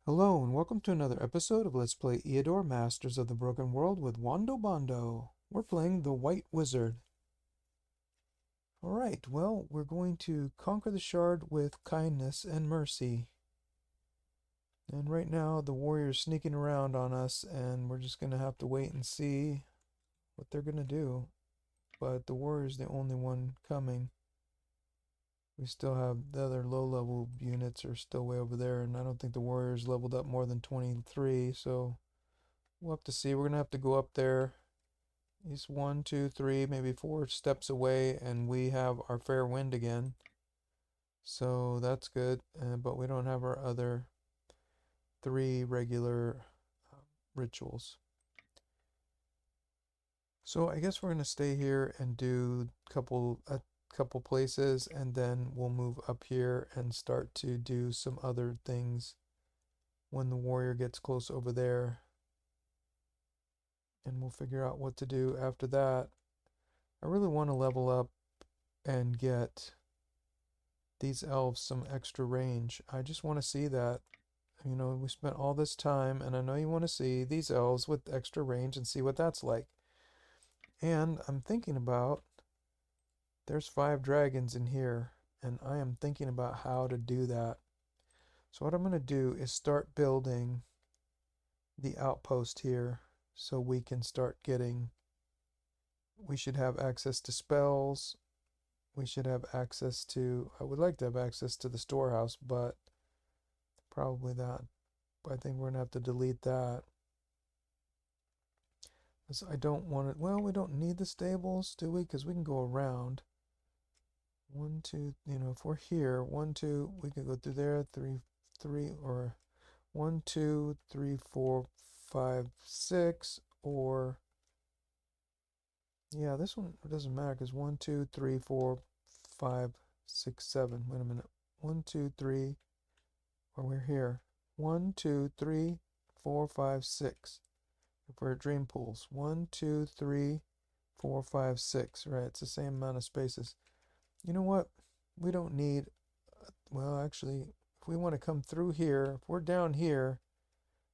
Hello and welcome to another episode of Let's Play Eador, Masters of the Broken World with Wando Bondo. We're playing the White Wizard. Alright, well, we're going to conquer the shard with kindness and mercy. And right now the warrior's sneaking around on us and we're just going to have to wait and see what they're going to do. But the warrior's the only one coming. We still have the other low-level units are still way over there, and I don't think the warrior's leveled up more than 23, so we'll have to see. We're going to have to go up there. He's 1, 2, 3, maybe 4 steps away, and we have our fair wind again. So that's good, but we don't have our other 3 regular rituals. So I guess we're going to stay here and do a couple places, and then we'll move up here and start to do some other things when the warrior gets close over there. And we'll figure out what to do after that. I really want to level up and get these elves some extra range. I just want to see that. You know, we spent all this time, and I know you want to see these elves with extra range and see what that's like. And I'm thinking about, there's 5 dragons in here, and I am thinking about how to do that. So what I'm going to do is start building the outpost here so we can start getting, we should have access to spells. We should have access to, I would like to have access to the storehouse, but probably that. But I think we're going to have to delete that. Because I don't want it, well, we don't need the stables, do we? Because we can go around. 1, 2, you know, if we're here, 1, 2, we can go through there, 3, 3, or 1, 2, 3, 4, 5, 6, or, yeah, this one doesn't matter because 1, 2, 3, 4, 5, 6, 7. Wait a minute. 1, 2, 3, or we're here. 1, 2, 3, 4, 5, 6. If we're at dream pools. 1, 2, 3, 4, 5, 6. Right, it's the same amount of spaces. You know what? We don't need, well, actually, if we want to come through here, if we're down here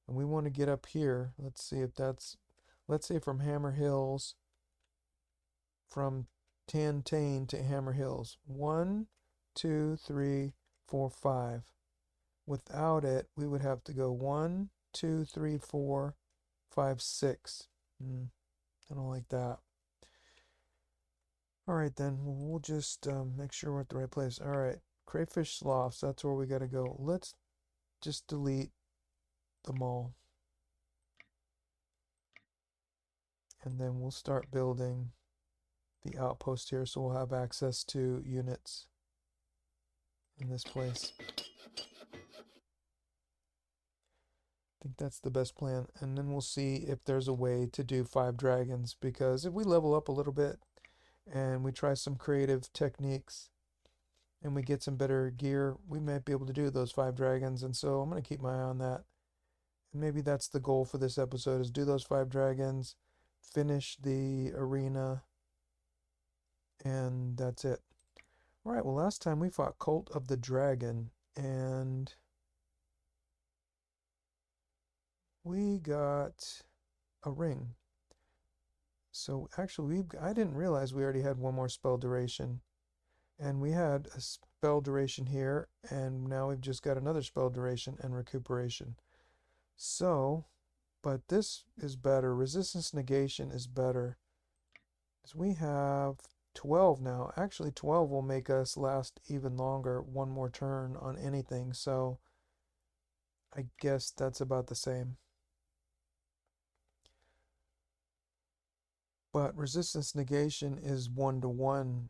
and we want to get up here, let's see if that's, let's say from Hammer Hills, from Tantane to Hammer Hills. 1, 2, 3, 4, 5. Without it, we would have to go 1, 2, 3, 4, 5, 6. I don't like that. Alright then, we'll just make sure we're at the right place. Alright, Crayfish Sloughs, that's where we gotta go. Let's just delete them all. And then we'll start building the outpost here so we'll have access to units in this place. I think that's the best plan. And then we'll see if there's a way to do 5 dragons, because if we level up a little bit and we try some creative techniques and we get some better gear, we might be able to do those 5 dragons. And so I'm going to keep my eye on that. And maybe that's the goal for this episode, is do those 5 dragons, finish the arena, and that's it. Alright, well, last time we fought Cult of the Dragon, and we got a ring. So actually, I didn't realize we already had one more spell duration. And we had a spell duration here, and now we've just got another spell duration and recuperation. So, but this is better. Resistance negation is better. Because we have 12 now. Actually, 12 will make us last even longer, one more turn on anything. So, I guess that's about the same. But resistance negation is 1-to-1,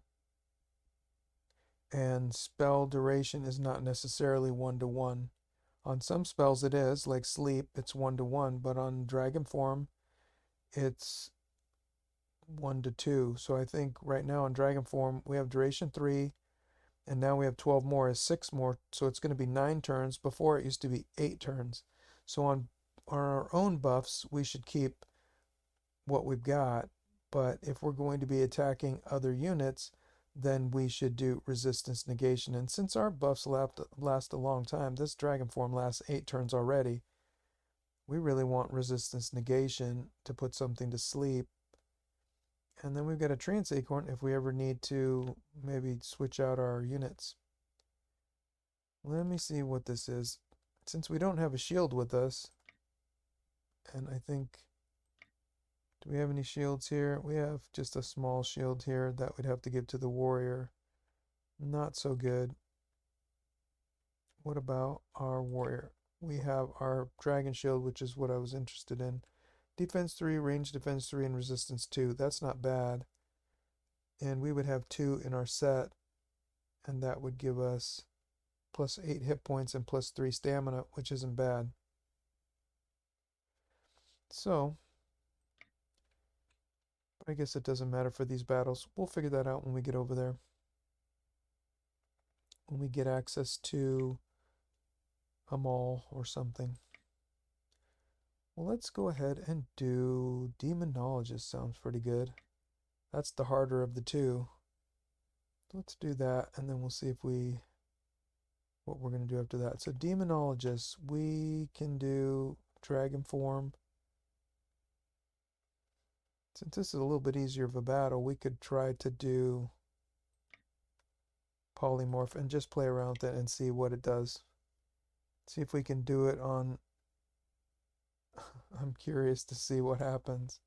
and spell duration is not necessarily 1-to-1. On some spells it is, like sleep, it's 1-to-1, but on dragon form it's 1-to-2. So I think right now in dragon form we have duration 3, and now we have 12 more is 6 more, so it's going to be 9 turns. Before it used to be 8 turns. So on our own buffs we should keep what we've got, but if we're going to be attacking other units, then we should do resistance negation. And since our buffs last a long time, this dragon form lasts 8 turns already. We really want resistance negation to put something to sleep. And then we've got a trance acorn if we ever need to maybe switch out our units. Let me see what this is. Since we don't have a shield with us, and I think, do we have any shields here? We have just a small shield here that we'd have to give to the warrior. Not so good. What about our warrior? We have our dragon shield, which is what I was interested in. Defense 3, range defense 3, and resistance 2. That's not bad. And we would have 2 in our set, and that would give us plus 8 hit points and plus 3 stamina, which isn't bad. So, I guess it doesn't matter for these battles. We'll figure that out when we get over there. When we get access to a mall or something. Well, let's go ahead and do Demonologist. Sounds pretty good. That's the harder of the two. Let's do that, and then we'll see if what we're going to do after that. So Demonologist, we can do Dragon Form. Since this is a little bit easier of a battle, we could try to do Polymorph and just play around with it and see what it does. See if we can do it on... I'm curious to see what happens.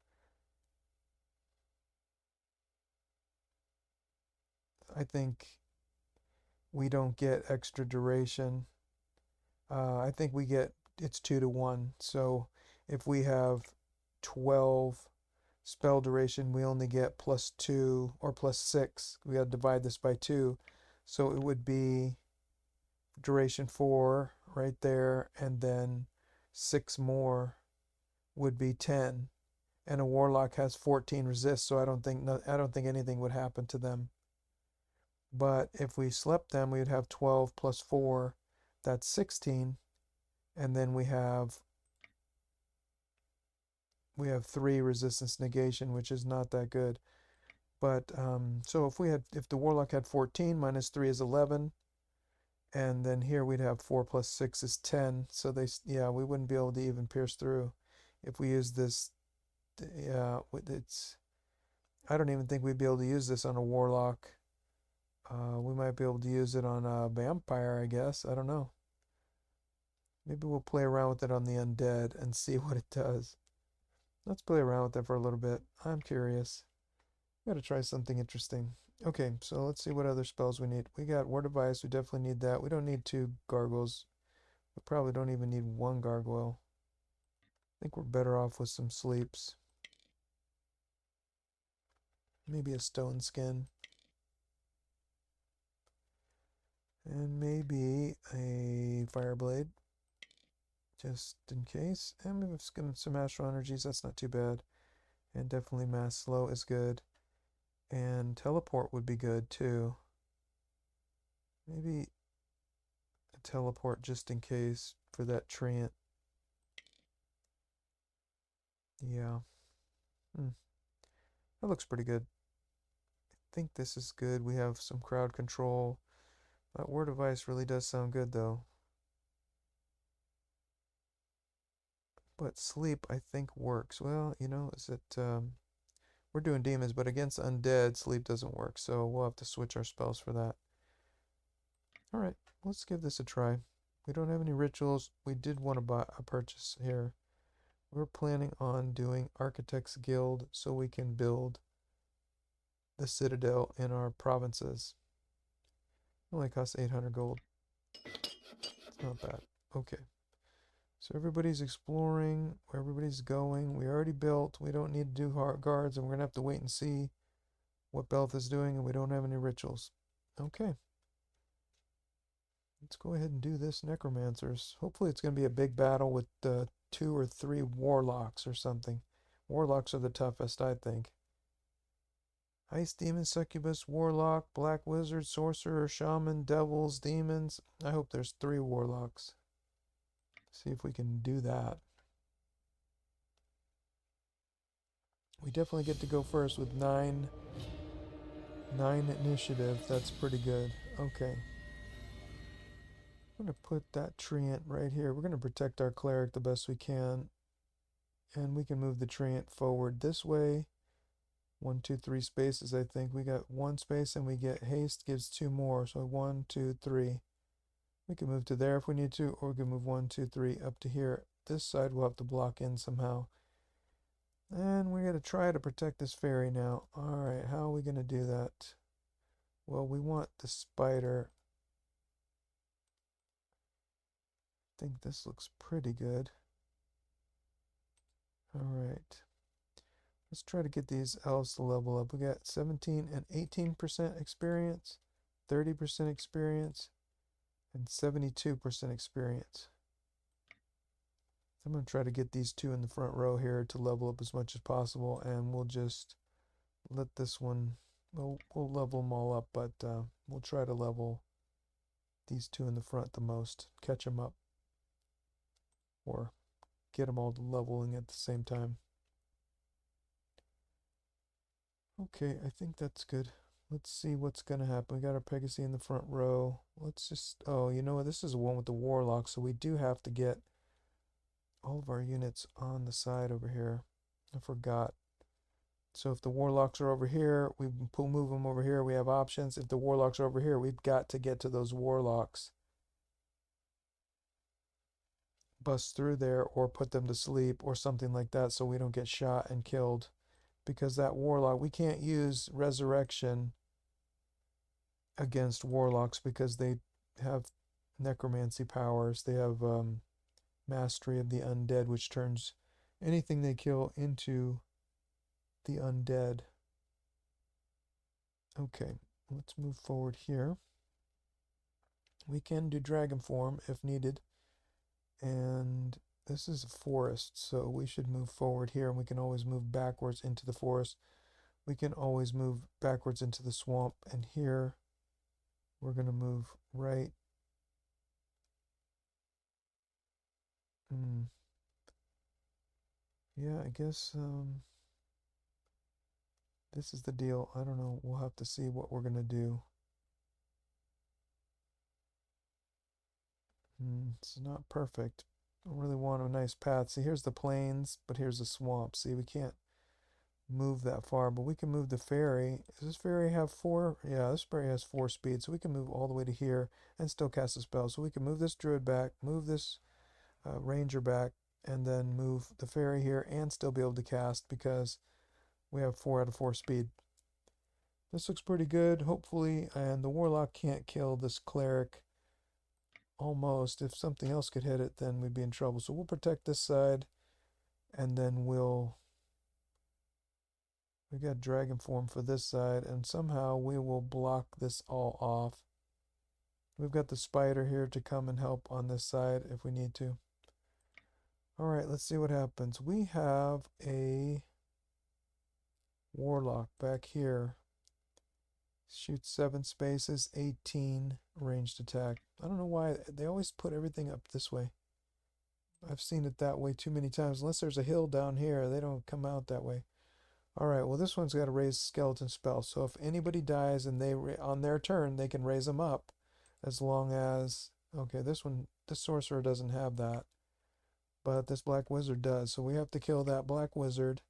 I think we don't get extra duration. I think we get, it's 2 to 1. So if we have 12 spell duration, we only get plus 2 or plus 6. We got to divide this by 2. So it would be duration 4 right there, and then 6 more would be 10. And a warlock has 14 resist, so I don't think anything would happen to them. But if we slept them, we would have 12 plus 4, that's 16. And then we have 3 resistance negation, which is not that good. But so if the warlock had 14, minus 3 is 11. And then here we'd have 4 plus 6 is 10. So we wouldn't be able to even pierce through if we use this. Yeah, I don't even think we'd be able to use this on a warlock. We might be able to use it on a vampire, I guess. I don't know. Maybe we'll play around with it on the undead and see what it does. Let's play around with it for a little bit. I'm curious. Gotta try something interesting. Okay, so let's see what other spells we need. We got Word of Ice. We definitely need that. We don't need 2 gargoyles. We probably don't even need 1 gargoyle. I think we're better off with some sleeps. Maybe a stone skin. And maybe a fireblade. Just in case. And maybe some astral energies. That's not too bad. And definitely mass slow is good. And teleport would be good too. Maybe a teleport just in case for that treant. Yeah. That looks pretty good. I think this is good. We have some crowd control. That word of ice really does sound good though. But sleep I think works. Well, is it we're doing demons, but against undead sleep doesn't work, so we'll have to switch our spells for that. Alright, let's give this a try. We don't have any rituals. We did want to buy a purchase here. We're planning on doing Architects Guild so we can build the Citadel in our provinces. It only costs 800 gold. It's not bad. Okay. So everybody's exploring, where everybody's going. We already built. We don't need to do guards, and we're going to have to wait and see what Belth is doing, and we don't have any rituals. Okay. Let's go ahead and do this, Necromancers. Hopefully it's going to be a big battle with 2 or 3 warlocks or something. Warlocks are the toughest, I think. Ice Demon, Succubus, Warlock, Black Wizard, Sorcerer, Shaman, Devils, Demons. I hope there's 3 warlocks. See if we can do that. We definitely get to go first with 9 9 initiative. That's pretty good. Okay. I'm going to put that treant right here. We're going to protect our cleric the best we can. And we can move the treant forward this way. 1, 2, 3 spaces, I think. We got 1 space and we get haste gives 2 more. So 1, 2, 3. We can move to there if we need to, or we can move 1, 2, 3 up to here. This side we'll have to block in somehow. And we're going to try to protect this fairy now. Alright, how are we going to do that? Well, we want the spider. I think this looks pretty good. Alright. Let's try to get these elves to level up. We got 17 and 18% experience, 30% experience, and 72% experience. I'm going to try to get these two in the front row here to level up as much as possible, and we'll just let this one, we'll level them all up, but we'll try to level these two in the front the most, catch them up, or get them all leveling at the same time. Okay, I think that's good. Let's see what's going to happen. We got our Pegasus in the front row. Let's just, oh, you know what? This is the one with the Warlock, so we do have to get all of our units on the side over here. I forgot. So if the Warlocks are over here, we move them over here. We have options. If the Warlocks are over here, we've got to get to those Warlocks. Bust through there or put them to sleep or something like that so we don't get shot and killed. Because that Warlock, we can't use Resurrection against Warlocks because they have necromancy powers. They have mastery of the undead, which turns anything they kill into the undead. Okay, let's move forward here. We can do dragon form if needed. And this is a forest, so we should move forward here, and we can always move backwards into the forest. We can always move backwards into the swamp, and here we're going to move right. Yeah, I guess this is the deal. I don't know. We'll have to see what we're going to do. It's not perfect. I really want a nice path. See, here's the plains, but here's the swamp. See, we can't move that far, but we can move the ferry. Does this ferry have 4? Yeah, this ferry has 4 speed, so we can move all the way to here and still cast a spell. So we can move this druid back, move this ranger back, and then move the ferry here and still be able to cast because we have 4 out of 4 speed. This looks pretty good, hopefully, and the warlock can't kill this cleric. Almost. If something else could hit it, then we'd be in trouble. So we'll protect this side, and then we got dragon form for this side, and somehow we will block this all off. We've got the spider here to come and help on this side if we need to. Alright, let's see what happens. We have a warlock back here. Shoots 7 spaces, 18 ranged attack. I don't know why they always put everything up this way. I've seen it that way too many times. Unless there's a hill down here, they don't come out that way. Alright, well this one's got to raise skeleton spell. So if anybody dies and they on their turn, they can raise them up. As long as... Okay, this sorcerer doesn't have that. But this black wizard does. So we have to kill that black wizard.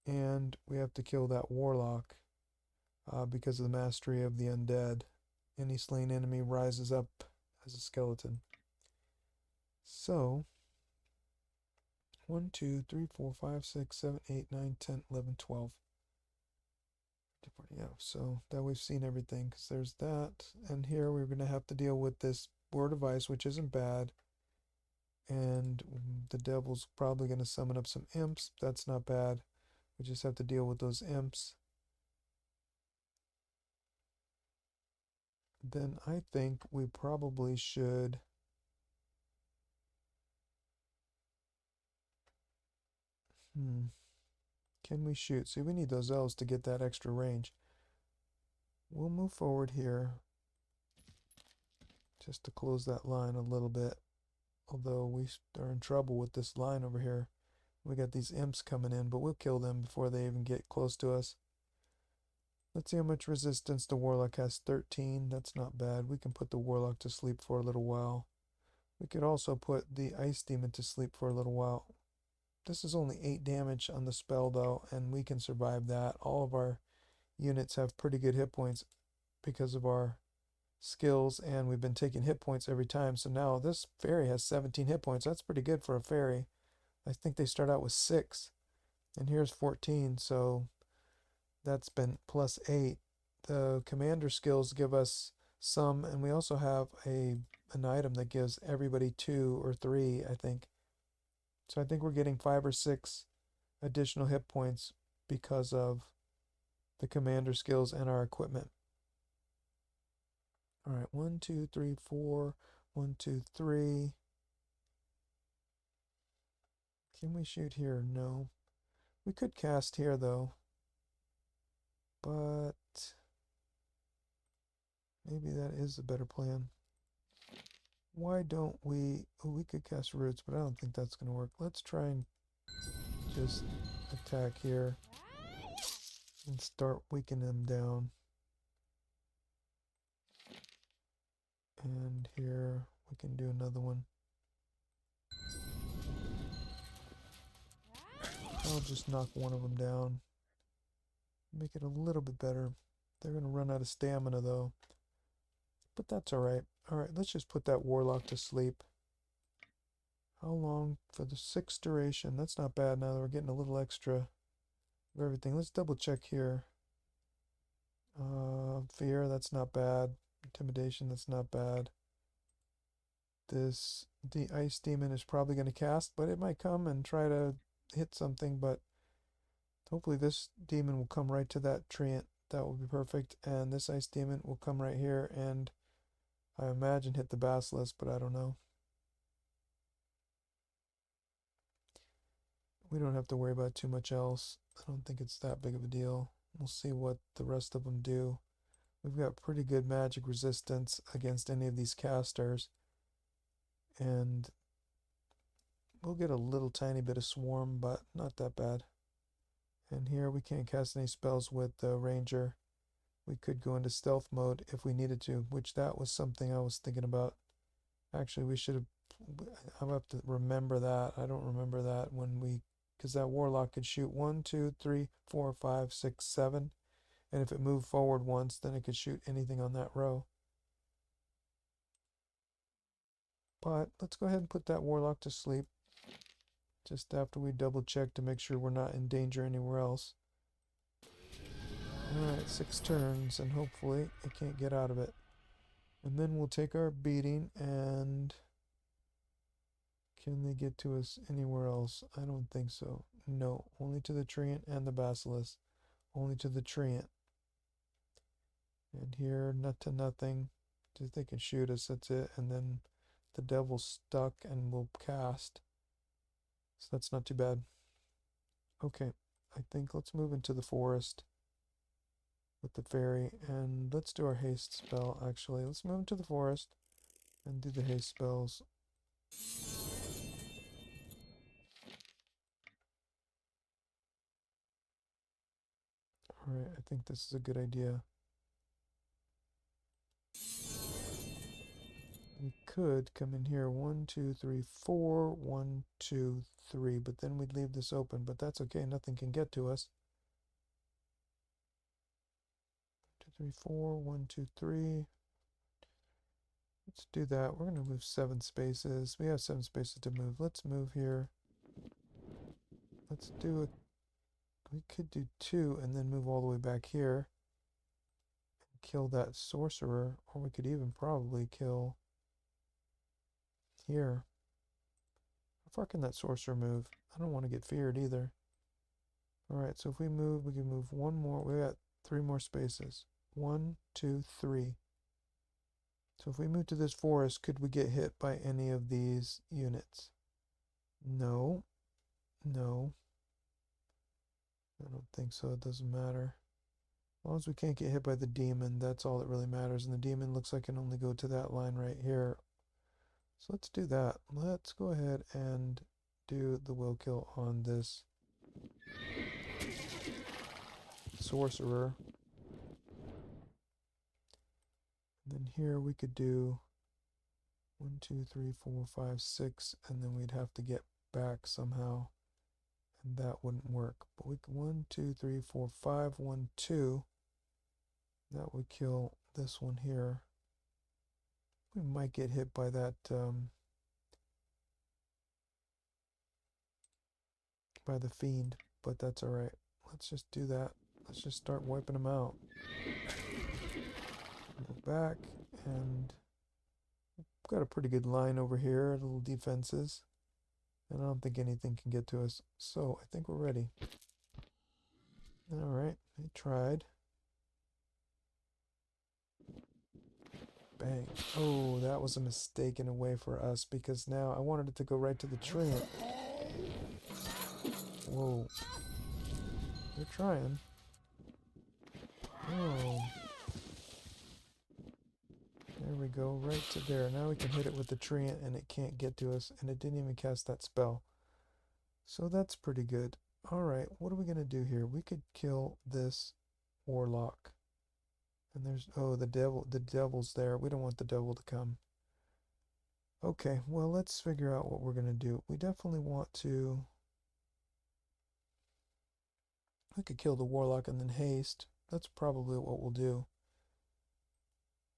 And we have to kill that warlock. Because of the mastery of the undead. Any slain enemy rises up as a skeleton. So, 1, 2, 3, 4, 5, 6, 7, 8, 9, 10, 11, 12. Yeah, so that we've seen everything because there's that. And here we're going to have to deal with this Word of Ice, which isn't bad. And the devil's probably going to summon up some imps. That's not bad. We just have to deal with those imps. Then I think we probably should... Can we shoot? See, we need those elves to get that extra range. We'll move forward here just to close that line a little bit. Although we are in trouble with this line over here. We got these imps coming in, but we'll kill them before they even get close to us. Let's see how much resistance the Warlock has. 13. That's not bad. We can put the Warlock to sleep for a little while. We could also put the Ice Demon to sleep for a little while. This is only 8 damage on the spell though, and we can survive that. All of our units have pretty good hit points because of our skills, and we've been taking hit points every time. So now this fairy has 17 hit points. That's pretty good for a fairy. I think they start out with 6, and here's 14, so that's been plus 8. The commander skills give us some, and we also have an item that gives everybody 2 or 3, I think. So I think we're getting 5 or 6 additional hit points because of the commander skills and our equipment. All right, 1, 2, 3, 4. 1, 2, 3. Can we shoot here? No. We could cast here though, but maybe that is a better plan. Why don't we... Oh, we could cast roots, but I don't think that's going to work. Let's try and just attack here and start weakening them down. And here we can do another one. I'll just knock one of them down. Make it a little bit better. They're going to run out of stamina though. But that's alright. Alright, let's just put that Warlock to sleep. How long? For the 6 duration. That's not bad now that we're getting a little extra of everything. Let's double check here. Fear, that's not bad. Intimidation, that's not bad. The Ice Demon is probably going to cast, but it might come and try to hit something, but hopefully this demon will come right to that treant. That will be perfect. And this Ice Demon will come right here and I imagine hit the Basilisk, but I don't know. We don't have to worry about too much else. I don't think it's that big of a deal. We'll see what the rest of them do. We've got pretty good magic resistance against any of these casters. And we'll get a little tiny bit of swarm, but not that bad. And here we can't cast any spells with the ranger. We could go into stealth mode if we needed to, which that was something I was thinking about. Actually, we should have... I'll have to remember that. I don't remember that when we... Because that Warlock could shoot 1, 2, 3, 4, 5, 6, 7. And if it moved forward once, then it could shoot anything on that row. But let's go ahead and put that Warlock to sleep. Just after we double check to make sure we're not in danger anywhere else. Alright, 6 turns, and hopefully it can't get out of it. And then we'll take our beating, and... Can they get to us anywhere else? I don't think so. No, only to the treant and the Basilisk. Only to the treant. And here, not to nothing. Just they can shoot us, that's it. And then the devil's stuck and will cast. So that's not too bad. Okay, I think let's move into the forest with the fairy. And let's do our haste spell, actually. Let's move into the forest and do the haste spells. Alright, I think this is a good idea. We could come in here 1, 2, 3, 4, 1, 2, 3, but then we'd leave this open, but that's okay, nothing can get to us. 2, 3, 4, 1, 2, 3. Let's do that. We're going to move 7 spaces. We have 7 spaces to move. Let's move here. Let's do it. We could do 2 and then move all the way back here. And kill that sorcerer, or we could even probably kill here. How far can that sorcerer move? I don't want to get feared either. Alright, so if we move, we can move 1 more. We got 3 more spaces. 1, 2, 3. So if we move to this forest, could we get hit by any of these units? No. No. I don't think so. It doesn't matter. As long as we can't get hit by the demon, that's all that really matters. And the demon looks like it can only go to that line right here. So let's do that. Let's go ahead and do the will kill on this sorcerer. And then here we could do 1, 2, 3, 4, 5, 6, and then we'd have to get back somehow, and that wouldn't work. But we could 1, 2, 3, 4, 5, 1, 2. That would kill this one here. We might get hit by that by the fiend, but that's all right. Let's just do that. Let's just start wiping them out. Go back, and got a pretty good line over here, little defenses, and I don't think anything can get to us. So I think we're ready. All right, I tried. Bang. Oh, that was a mistake in a way for us, because now I wanted it to go right to the treant. Whoa. They're trying. Oh. There we go, right to there. Now we can hit it with the treant and it can't get to us, and it didn't even cast that spell. So that's pretty good. Alright, what are we going to do here? We could kill this warlock. And there's, oh, the devil's there. We don't want the devil to come. Okay, well, let's figure out what we're going to do. We definitely want to... We could kill the warlock and then haste. That's probably what we'll do.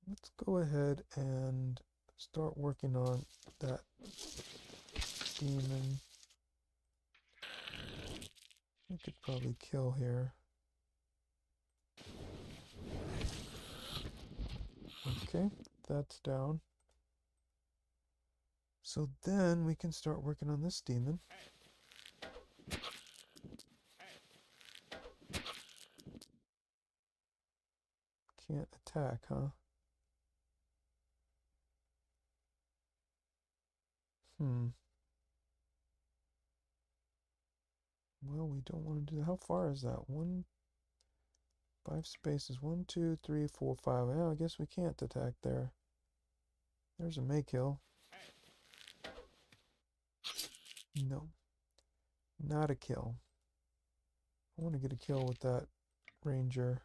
Let's go ahead and start working on that demon. We could probably kill here. Okay, that's down. So then we can start working on this demon. Can't attack, huh? Well, we don't want to do that. How far is that? 5 spaces. 1, 2, 3, 4, 5. Well, I guess we can't attack there. There's a May kill. No. Not a kill. I want to get a kill with that ranger.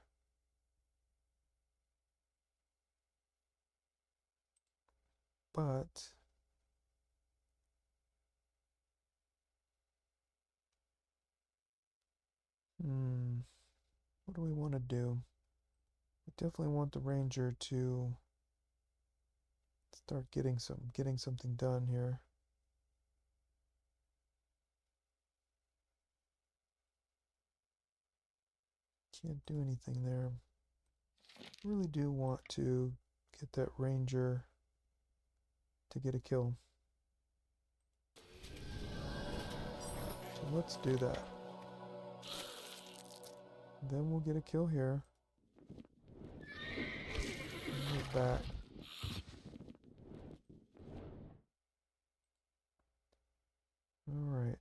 But... what do we want to do? We definitely want the ranger to start getting something done here. Can't do anything there. Really do want to get that ranger to get a kill. So let's do that. Then we'll get a kill here. Move back. Alright.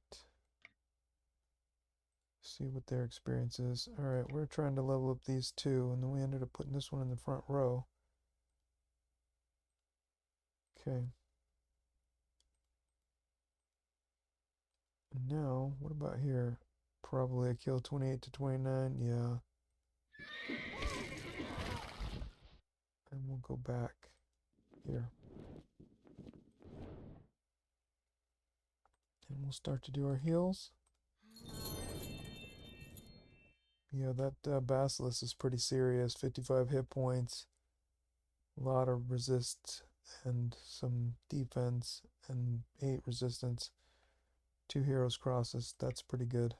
See what their experience is. Alright, we're trying to level up these two, and then we ended up putting this one in the front row. Okay. And now, what about here? Probably a kill 28 to 29, yeah. And we'll go back here. And we'll start to do our heals. Yeah, that Basilisk is pretty serious. 55 hit points. A lot of resist and some defense and 8 resistance. 2 heroes crosses. That's pretty good.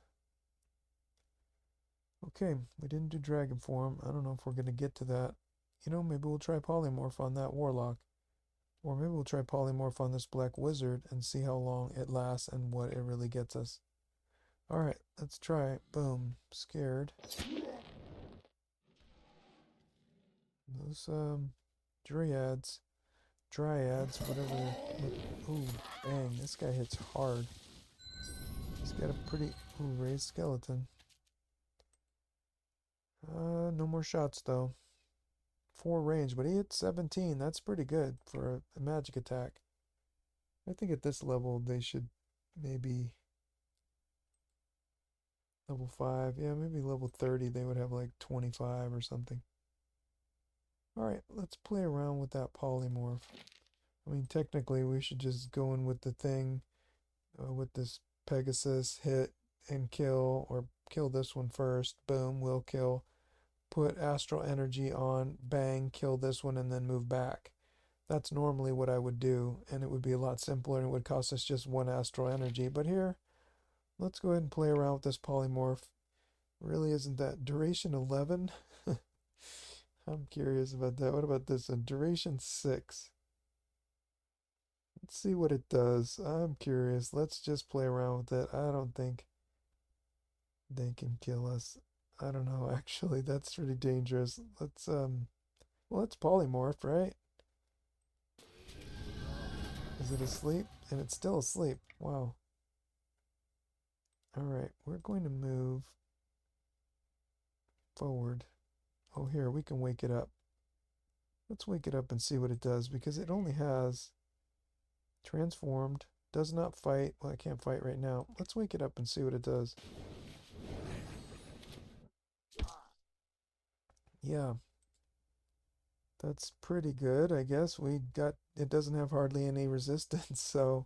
Okay, we didn't do dragon form. I don't know if we're going to get to that. You know, maybe we'll try polymorph on that warlock. Or maybe we'll try polymorph on this black wizard and see how long it lasts and what it really gets us. Alright, let's try it. Boom. Scared. Those dryads, whatever they're... Ooh, bang, this guy hits hard. He's got a pretty... Ooh, raised skeleton. No more shots though. 4 range, but he hit 17. That's pretty good for a magic attack. I think at this level they should maybe level 5. Yeah, maybe level 30 they would have like 25 or something. Alright, let's play around with that polymorph. I mean, technically we should just go in with the thing, with this Pegasus, hit and kill, or kill this one first, boom, we'll kill. Put astral energy on, bang, kill this one, and then move back. That's normally what I would do, and it would be a lot simpler and it would cost us just one astral energy. But here, let's go ahead and play around with this polymorph. Really isn't that duration 11? I'm curious about that. What about this one? Duration 6. Let's see what it does. I'm curious. Let's just play around with it. I don't think they can kill us. I don't know, actually. That's pretty dangerous. Well, it's polymorph, right? Is it asleep? And it's still asleep. Wow. Alright, we're going to move forward. Oh, here, we can wake it up. Let's wake it up and see what it does, because it only has transformed, does not fight. Well, I can't fight right now. Let's wake it up and see what it does. Yeah, that's pretty good, I guess. It doesn't have hardly any resistance, so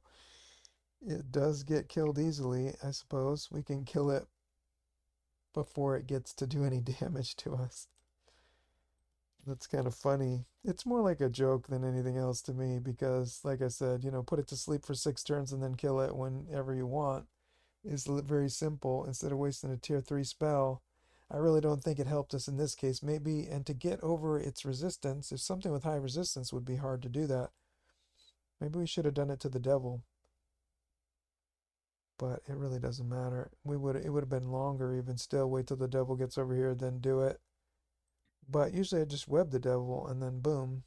it does get killed easily, I suppose. We can kill it before it gets to do any damage to us. That's kind of funny. It's more like a joke than anything else to me because, like I said, put it to sleep for 6 turns and then kill it whenever you want is very simple instead of wasting a tier 3 spell. I really don't think it helped us in this case. Maybe, and to get over its resistance, if something with high resistance would be hard to do that, maybe we should have done it to the devil. But it really doesn't matter. It would have been longer even still. Wait till the devil gets over here, then do it. But usually I just web the devil and then boom.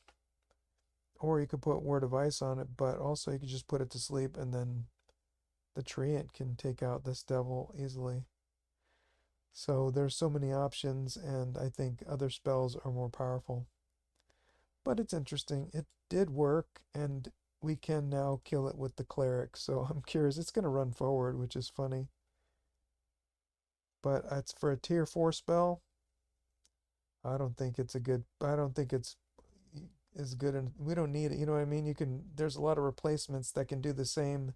Or you could put Word of Ice on it, but also you could just put it to sleep and then the treant can take out this devil easily. So there's so many options, and I think other spells are more powerful. But it's interesting. It did work, and we can now kill it with the cleric. So I'm curious. It's going to run forward, which is funny. But it's for a tier 4 spell. I don't think it's as good, and we don't need it. You know what I mean? There's a lot of replacements that can do the same,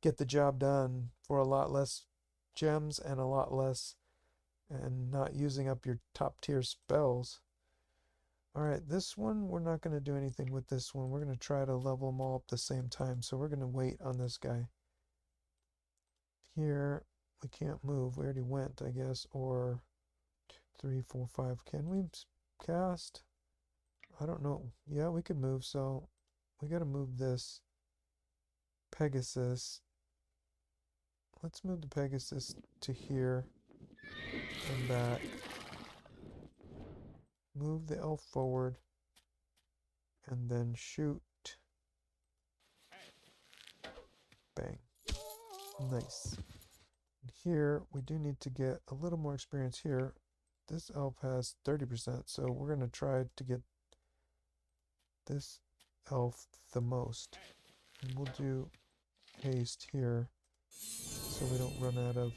get the job done for a lot less gems and a lot less, and not using up your top tier spells. Alright, this one, we're not going to do anything with this one. We're going to try to level them all up at the same time. So we're going to wait on this guy. Here, we can't move. We already went, I guess. Or 3, 4, 5. Can we cast? I don't know. Yeah, we could move. So we got to move this Pegasus. Let's move the Pegasus to here and back. Move the elf forward and then shoot. Bang. Nice. And here, we do need to get a little more experience here. This elf has 30%, so we're going to try to get this elf the most. And we'll do haste here so we don't run out of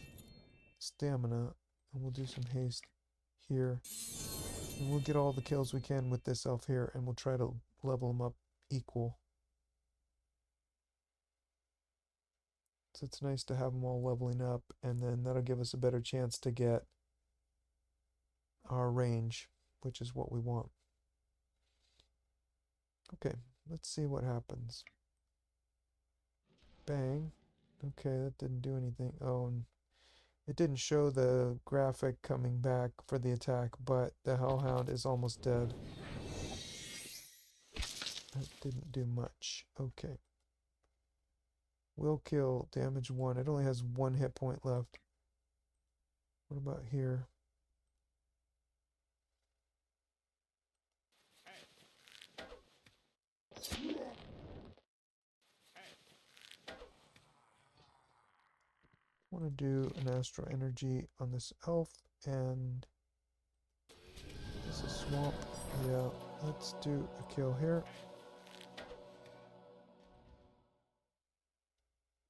stamina. And we'll do some haste here. And we'll get all the kills we can with this elf here, and we'll try to level them up equal. So it's nice to have them all leveling up, and then that'll give us a better chance to get our range, which is what we want. Okay, let's see what happens. Bang. Okay, that didn't do anything. Oh, and it didn't show the graphic coming back for the attack, but the Hellhound is almost dead. That didn't do much. Okay. Will kill, damage 1. It only has 1 hit point left. What about here? I want to do an astral energy on this elf, and this is swamp. Yeah, let's do a kill here.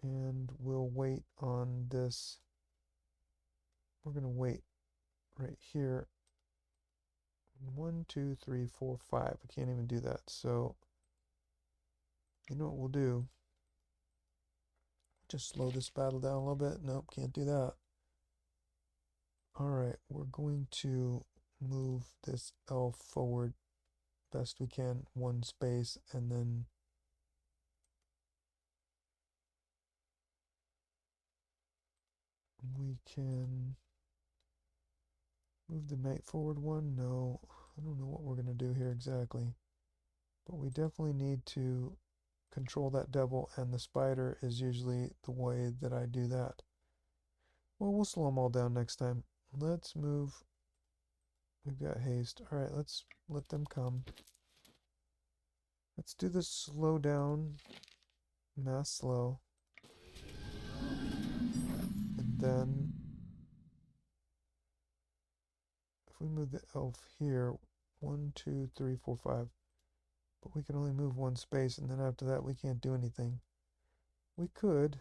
And we'll wait on this. We're going to wait right here. 1, 2, 3, 4, 5. I can't even do that. So, you know what we'll do? Just slow this battle down a little bit. Nope, can't do that. Alright, we're going to move this elf forward best we can, one space, and then we can move the knight forward one. No, I don't know what we're going to do here exactly, but we definitely need to control that devil, and the spider is usually the way that I do that. Well, we'll slow them all down next time. Let's move. We've got haste. Alright, let's let them come. Let's do this slow down, mass slow. And then if we move the elf here, 1, 2, 3, 4, 5. But we can only move one space, and then after that we can't do anything. We could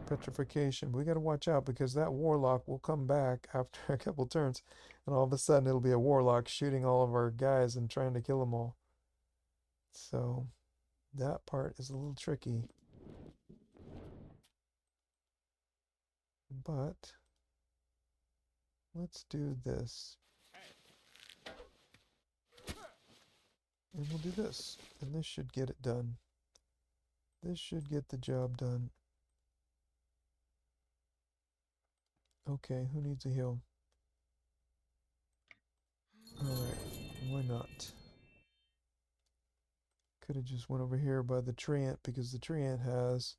petrification, but we got to watch out because that warlock will come back after a couple turns, and all of a sudden it'll be a warlock shooting all of our guys and trying to kill them all. So that part is a little tricky, but let's do this, and we'll do this, and this should get it done. This should get the job done. Okay, who needs a heal? Alright, why not? Could have just went over here by the treant, because the treant has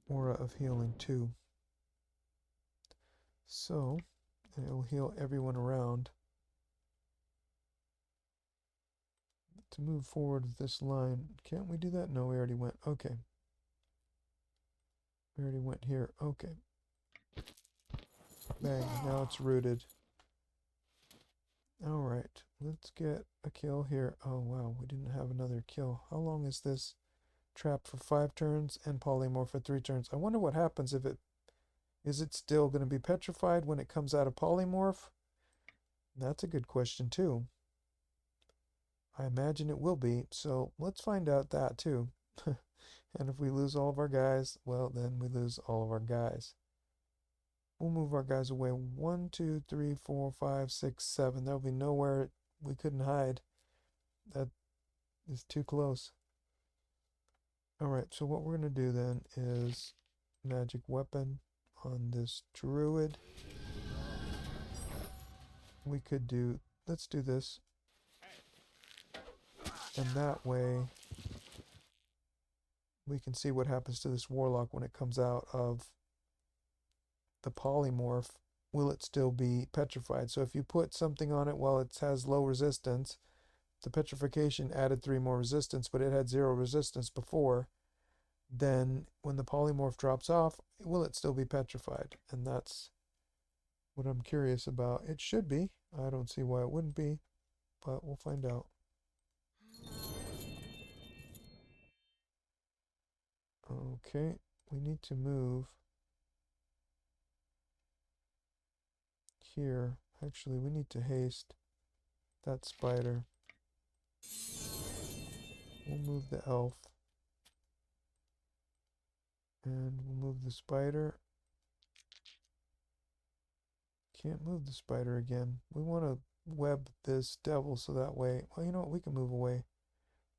aura of healing too. So, it'll heal everyone around. To move forward with this line, can't we do that? No, we already went. Okay. We already went here. Okay. Bang, now it's rooted. Alright, let's get a kill here. Oh wow, we didn't have another kill. How long is this? Trap for 5 turns and polymorph for 3 turns. I wonder what happens if it... Is it still going to be petrified when it comes out of polymorph? That's a good question too. I imagine it will be, so let's find out that too. And if we lose all of our guys, well, then we lose all of our guys. We'll move our guys away. 1, 2, 3, 4, 5, 6, 7. There'll be nowhere we couldn't hide. That is too close. Alright, so what we're going to do then is magic weapon on this druid. We could do, let's do this. And that way we can see what happens to this warlock when it comes out of the polymorph. Will it still be petrified? So if you put something on it while it has low resistance, the petrification added 3 more resistance, but it had 0 resistance before, then when the polymorph drops off, will it still be petrified? And that's what I'm curious about. It should be. I don't see why it wouldn't be, but we'll find out. Okay, we need to move here. Actually, we need to haste that spider. We'll move the elf. And we'll move the spider. Can't move the spider again. We want to web this devil so that way... Well, you know what? We can move away.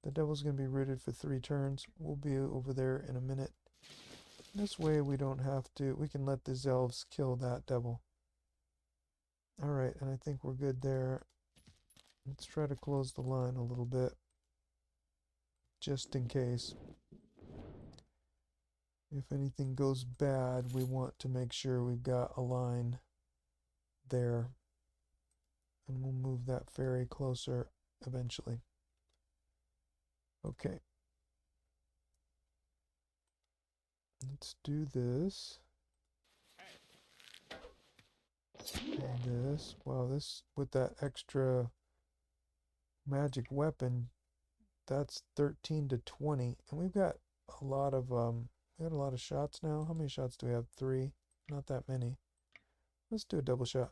The devil's going to be rooted for 3 turns. We'll be over there in a minute. This way we don't have to... We can let the elves kill that devil. Alright, and I think we're good there. Let's try to close the line a little bit, just in case. If anything goes bad, we want to make sure we've got a line there. And we'll move that fairy closer eventually. Okay. Let's do this. And this. Wow, this with that extra magic weapon, that's 13 to 20. And we've got a lot of we got a lot of shots now. How many shots do we have? 3. Not that many. Let's do a double shot.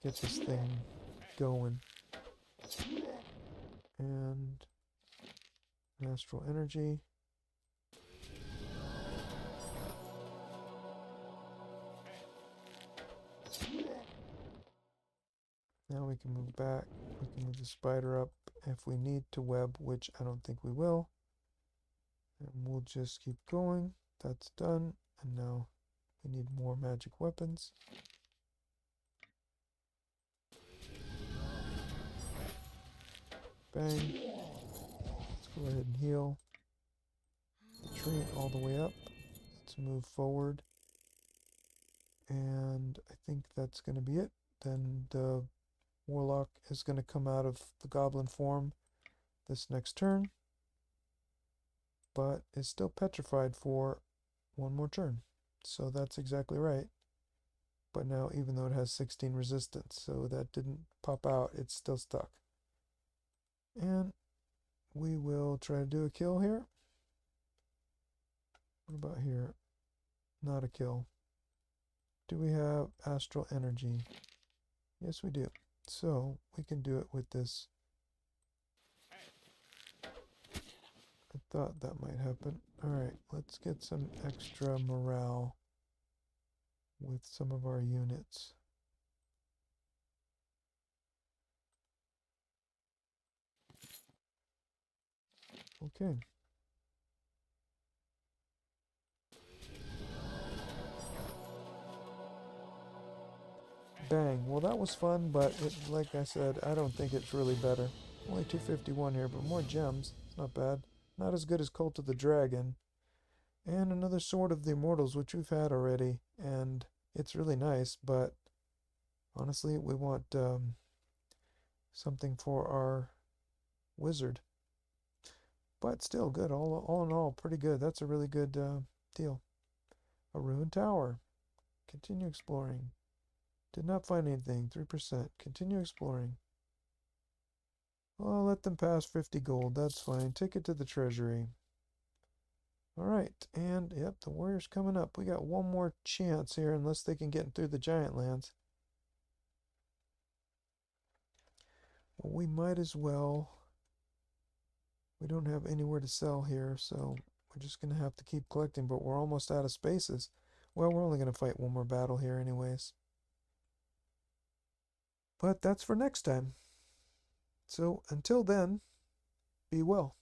Get this thing going. And astral energy. Now we can move back. We can move the spider up if we need to web, which I don't think we will. And we'll just keep going. That's done. And now we need more magic weapons. Bang. Let's go ahead and heal. Retreat all the way up. Let's move forward. And I think that's going to be it. Then the warlock is going to come out of the goblin form this next turn, but is still petrified for one more turn. So that's exactly right. But now, even though it has 16 resistance, so that didn't pop out, it's still stuck. And we will try to do a kill here. What about here? Not a kill. Do we have astral energy? Yes, we do. So we can do it with this. I thought that might happen. Alright, let's get some extra morale with some of our units. Okay. Bang. Well, that was fun, but like I said, I don't think it's really better. Only 251 here, but more gems. It's not bad. Not as good as Cult of the Dragon. And another Sword of the Immortals, which we've had already. And it's really nice, but honestly, we want something for our wizard. But still good. All in all, pretty good. That's a really good deal. A ruined tower. Continue exploring. Did not find anything. 3%. Continue exploring. Well, let them pass 50 gold. That's fine. Take it to the treasury. Alright, and yep, the warrior's coming up. We got one more chance here, unless they can get through the giant lands. Well, we might as well. We don't have anywhere to sell here, so we're just going to have to keep collecting, but we're almost out of spaces. Well, we're only going to fight one more battle here anyways. But that's for next time. So until then, be well.